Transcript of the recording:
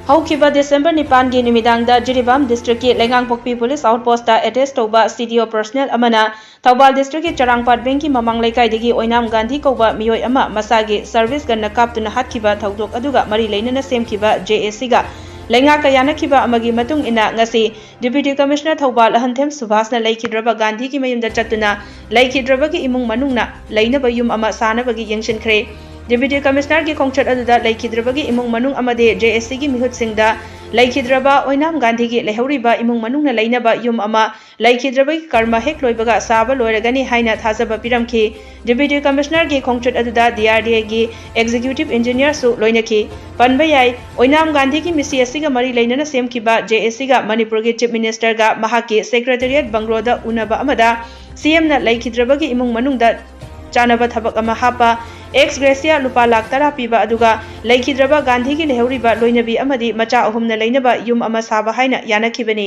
हौखिबा December 9 गी निमिदांगदा Jiribam district की लेंगांगपोकपी police outpost attest तौबा CDO पर्सनल अमना थौबाल डिस्ट्रिक्ट की चरांगपाट बैंक की ममांग लेकाइदगी ओइनाम गांधी कौबा मियोय अमा मसागी सर्विस गन्ना कापतुना हातखिबा थौदोक अदुगा मरी लैनना सेमखिबा JAC गा लेंगा कयानखिबा अमगी मतुंग इना ngasi deputy commissioner Thoubal Ahanthem सुभाषना लेखिद्रबा गांधी की मयुमदा चत्तुना लेखिद्रबा की इमुंग मनुंगना लैनबा युम अमा सानबगी यंगसिनख्रे डिप्यूटी कमिश्नर की खोंगचट अदुदा लेखिद्रबगी इमुंग मनुंग अमदे JAC की मिहुत सिंगदा लेखिद्रबा ओइनाम गांधी की लेहौरिबा इमुंग मनुंगना लैनबा युम अमा लेखिद्रबगी कर्म हेक लोइबगा साबा लोइरगनी हाइना थाजबा पिरमखि डिप्यूटी कमिश्नर की खोंगचट अदुदा DRDA की एग्जीक्यूटिव इंजीनियर सु लोइनखि पनबा याई ओइनाम गांधी की मिसी असिगा मरी लैनना सेमखिबा JAC गा मणिपुर की चीफ मिनिस्टर गा महाकी सेक्रेटेरिएट बंगलोदा उनबा अमदा CM ना लेखिद्रबगी इमुंग मनुंगदा चानबा थबक अमा हापा एक्स ग्रेसिया लुपा लाख 10 पीबा अदुगा लेखिद्रबा गांधी की लेहौरिबा लोइनबी अमदी मचा अहुमना लैनबा युम अमा साबा हाइना यानखिबनी।